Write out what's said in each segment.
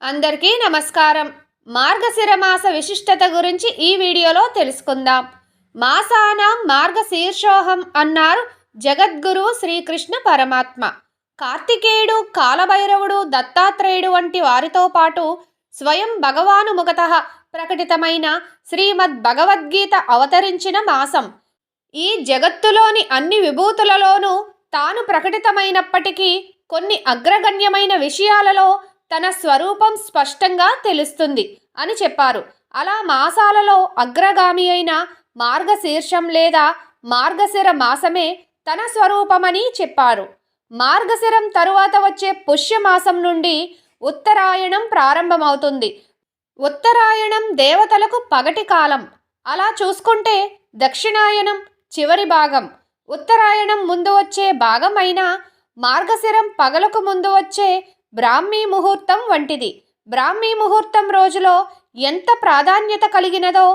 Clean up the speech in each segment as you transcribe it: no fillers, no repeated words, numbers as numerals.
అందరికీ నమస్కారం. మార్గశిర మాస విశిష్టత గురించి ఈ వీడియోలో తెలుసుకుందాం. మాసానాం మార్గశీర్షోహం అన్నారు జగద్గురువు శ్రీకృష్ణ పరమాత్మ. కార్తికేయుడు, కాలభైరవుడు, దత్తాత్రేయుడు వంటి వారితో పాటు స్వయం భగవాను ముఖతః ప్రకటితమైన శ్రీమద్ భగవద్గీత అవతరించిన మాసం. ఈ జగత్తులోని అన్ని విభూతులలోనూ తాను ప్రకటితమైనప్పటికీ కొన్ని అగ్రగణ్యమైన విషయాలలో తన స్వరూపం స్పష్టంగా తెలుస్తుంది అని చెప్పారు. అలా మాసాలలో అగ్రగామి అయిన మార్గశీర్షం లేదా మార్గశిర మాసమే తన స్వరూపమని చెప్పారు. మార్గశిరం తరువాత వచ్చే పుష్యమాసం నుండి ఉత్తరాయణం ప్రారంభమవుతుంది. ఉత్తరాయణం దేవతలకు పగటి కాలం. అలా చూసుకుంటే దక్షిణాయనం చివరి భాగం. ఉత్తరాయణం ముందు వచ్చే భాగం అయినా మార్గశిరం పగలకు ముందు వచ్చే బ్రాహ్మీ ముహూర్తం వంటిది. బ్రాహ్మీ ముహూర్తం రోజులో ఎంత ప్రాధాన్యత కలిగినదో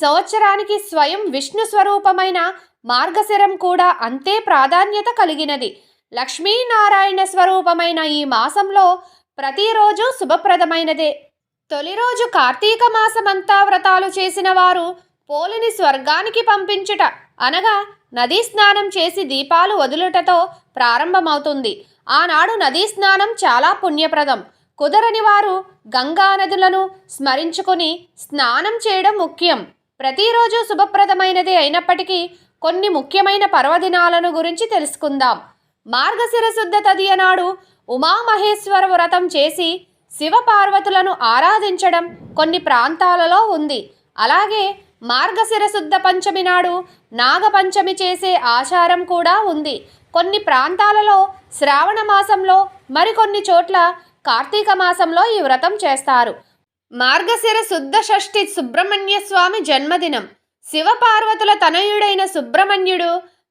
సంవత్సరానికి స్వయం విష్ణు స్వరూపమైన మార్గశిరం కూడా అంతే ప్రాధాన్యత కలిగినది. లక్ష్మీనారాయణ స్వరూపమైన ఈ మాసంలో ప్రతిరోజు శుభప్రదమైనదే. తొలి రోజు కార్తీక మాసమంతా వ్రతాలు చేసిన వారు పోలిని స్వర్గానికి పంపించుట అనగా నదీ స్నానం చేసి దీపాలు వదులుటతో ప్రారంభమవుతుంది. ఆనాడు నదీ స్నానం చాలా పుణ్యప్రదం. కుదరని వారు గంగా నదులను స్మరించుకుని స్నానం చేయడం ముఖ్యం. ప్రతిరోజు శుభప్రదమైనదే అయినప్పటికీ కొన్ని ముఖ్యమైన పర్వదినాలను గురించి తెలుసుకుందాం. మార్గశిర శుద్ధ తదియ నాడు ఉమామహేశ్వర వ్రతం చేసి శివపార్వతులను ఆరాధించడం కొన్ని ప్రాంతాలలో ఉంది. అలాగే మార్గశిర శుద్ధ పంచమి నాడు నాగపంచమి చేసే ఆచారం కూడా ఉంది. కొన్ని ప్రాంతాలలో శ్రావణ మాసంలో, మరికొన్ని చోట్ల కార్తీక మాసంలో ఈ వ్రతం చేస్తారు. మార్గశిర శుద్ధ షష్ఠి సుబ్రహ్మణ్య స్వామి జన్మదినం. శివపార్వతుల తనయుడైన సుబ్రహ్మణ్యుడు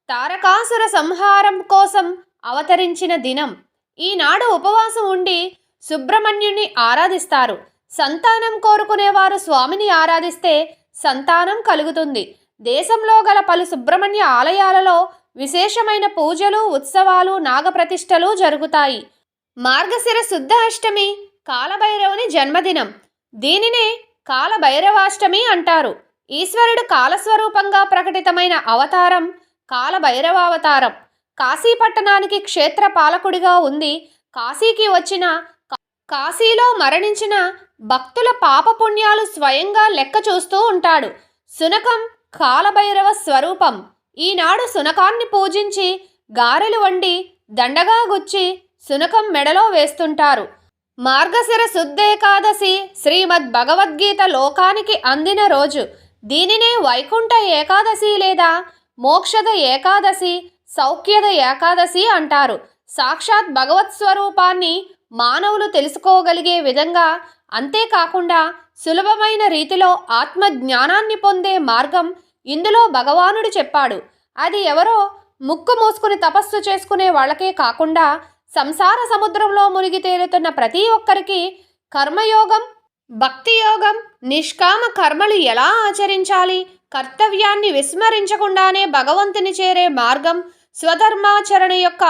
తారకాసుర సంహారం కోసం అవతరించిన దినం. ఈనాడు ఉపవాసం ఉండి సుబ్రహ్మణ్యుని ఆరాధిస్తారు. సంతానం కోరుకునేవారు స్వామిని ఆరాధిస్తే సంతానం కలుగుతుంది. దేశంలో గల పలు సుబ్రహ్మణ్య ఆలయాలలో విశేషమైన పూజలు, ఉత్సవాలు, నాగప్రతిష్టలు జరుగుతాయి. మార్గశిర శుద్ధ అష్టమి కాలభైరవుని జన్మదినం. దీనినే కాలభైరవాష్టమి అంటారు. ఈశ్వరుడు కాలస్వరూపంగా ప్రకటితమైన అవతారం కాలభైరవావతారం. కాశీ పట్టణానికి క్షేత్ర పాలకుడిగా ఉంది. కాశీకి వచ్చిన, కాశీలో మరణించిన భక్తుల పాపపుణ్యాలు స్వయంగా లెక్క చూస్తూ ఉంటాడు. శునకం కాలభైరవ స్వరూపం. ఈనాడు శునకాన్ని పూజించి గారెలు వండి దండగా గుచ్చి శునకం మెడలో వేస్తుంటారు. మార్గశిర శుద్ధేకాదశి శ్రీమద్ భగవద్గీత లోకానికి అందిన రోజు. దీనినే వైకుంఠ ఏకాదశి లేదా మోక్షద ఏకాదశి, సౌఖ్యద ఏకాదశి అంటారు. సాక్షాత్ భగవత్ స్వరూపాన్ని మానవులు తెలుసుకోగలిగే విధంగా, అంతేకాకుండా సులభమైన రీతిలో ఆత్మ జ్ఞానాన్ని పొందే మార్గం ఇందులో భగవానుడు చెప్పాడు. అది ఎవరో ముక్కు మూసుకుని తపస్సు చేసుకునే వాళ్ళకే కాకుండా సంసార సముద్రంలో మునిగి తేలుతున్న ప్రతి ఒక్కరికి కర్మయోగం, భక్తి యోగం, నిష్కామ కర్మలు ఎలా ఆచరించాలి, కర్తవ్యాన్ని విస్మరించకుండానే భగవంతుని చేరే మార్గం, స్వధర్మాచరణ యొక్క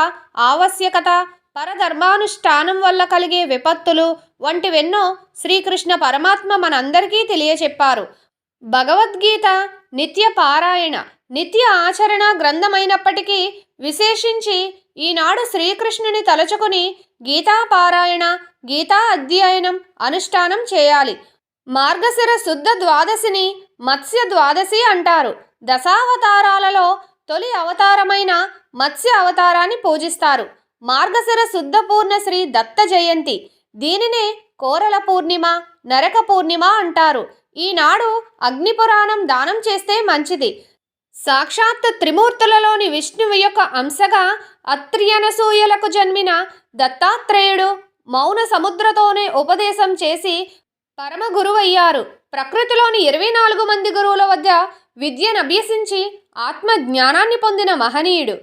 ఆవశ్యకత, పరధర్మానుష్ఠానం వల్ల కలిగే విపత్తులు వంటివెన్నో శ్రీకృష్ణ పరమాత్మ మనందరికీ తెలియచెప్పారు. భగవద్గీత నిత్య పారాయణ, నిత్య ఆచరణ గ్రంథమైనప్పటికీ విశేషించి ఈనాడు శ్రీకృష్ణుని తలుచుకుని గీతా పారాయణ, గీతా అధ్యయనం, అనుష్ఠానం చేయాలి. మార్గశిర శుద్ధ ద్వాదశిని మత్స్య ద్వాదశి అంటారు. దశావతారాలలో తొలి అవతారమైన మత్స్య అవతారాన్ని పూజిస్తారు. మార్గశిర శుద్ధ పూర్ణ శ్రీ దత్త జయంతి. దీనినే కోరల పూర్ణిమ, నరక పూర్ణిమ అంటారు. ఈనాడు అగ్నిపురాణం దానం చేస్తే మంచిది. సాక్షాత్ త్రిమూర్తులలోని విష్ణువు యొక్క అంశగా అత్రియనసూయలకు జన్మిన దత్తాత్రేయుడు మౌన సముద్రతోనే ఉపదేశం చేసి పరమ గురువయ్యారు. ప్రకృతిలోని 24 మంది గురువుల వద్ద విద్యను అభ్యసించి ఆత్మ జ్ఞానాన్ని పొందిన మహనీయుడు.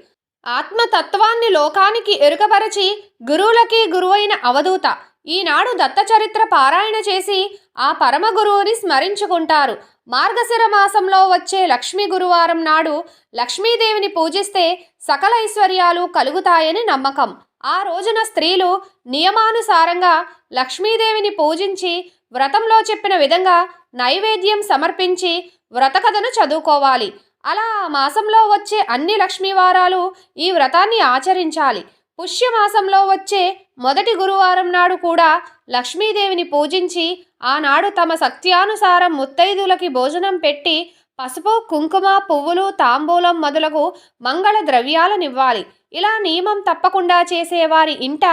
ఆత్మతత్వాన్ని లోకానికి ఎరుకపరచి గురువులకి గురువైన అవధూత. ఈనాడు దత్త చరిత్ర పారాయణ చేసి ఆ పరమ గురువుని స్మరించుకుంటారు. మార్గశిర మాసంలో వచ్చే లక్ష్మీ గురువారం నాడు లక్ష్మీదేవిని పూజిస్తే సకల ఐశ్వర్యాలు కలుగుతాయని నమ్మకం. ఆ రోజున స్త్రీలు నియమానుసారంగా లక్ష్మీదేవిని పూజించి వ్రతంలో చెప్పిన విధంగా నైవేద్యం సమర్పించి వ్రతకథను చదువుకోవాలి. అలా ఆ మాసంలో వచ్చే అన్ని లక్ష్మీవారాలు ఈ వ్రతాన్ని ఆచరించాలి. పుష్యమాసంలో వచ్చే మొదటి గురువారం నాడు కూడా లక్ష్మీదేవిని పూజించి ఆనాడు తమ శక్త్యానుసారం ముత్తైదులకి భోజనం పెట్టి పసుపు, కుంకుమ, పువ్వులు, తాంబూలం మొదలగు మంగళ ద్రవ్యాలనివ్వాలి. ఇలా నియమం తప్పకుండా చేసేవారి ఇంట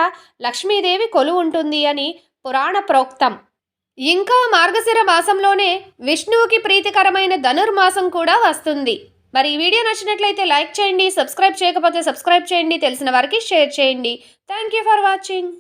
లక్ష్మీదేవి కొలువుంటుంది అని పురాణ ప్రోక్తం. ఇంకా మార్గశిర మాసంలోనే విష్ణువుకి ప్రీతికరమైన ధనుర్మాసం కూడా వస్తుంది. మరి ఈ వీడియో నచ్చినట్లయితే లైక్ చేయండి, సబ్స్క్రైబ్ చేయకపోతే సబ్స్క్రైబ్ చేయండి, తెలిసిన వారికి షేర్ చేయండి. Thank you for watching.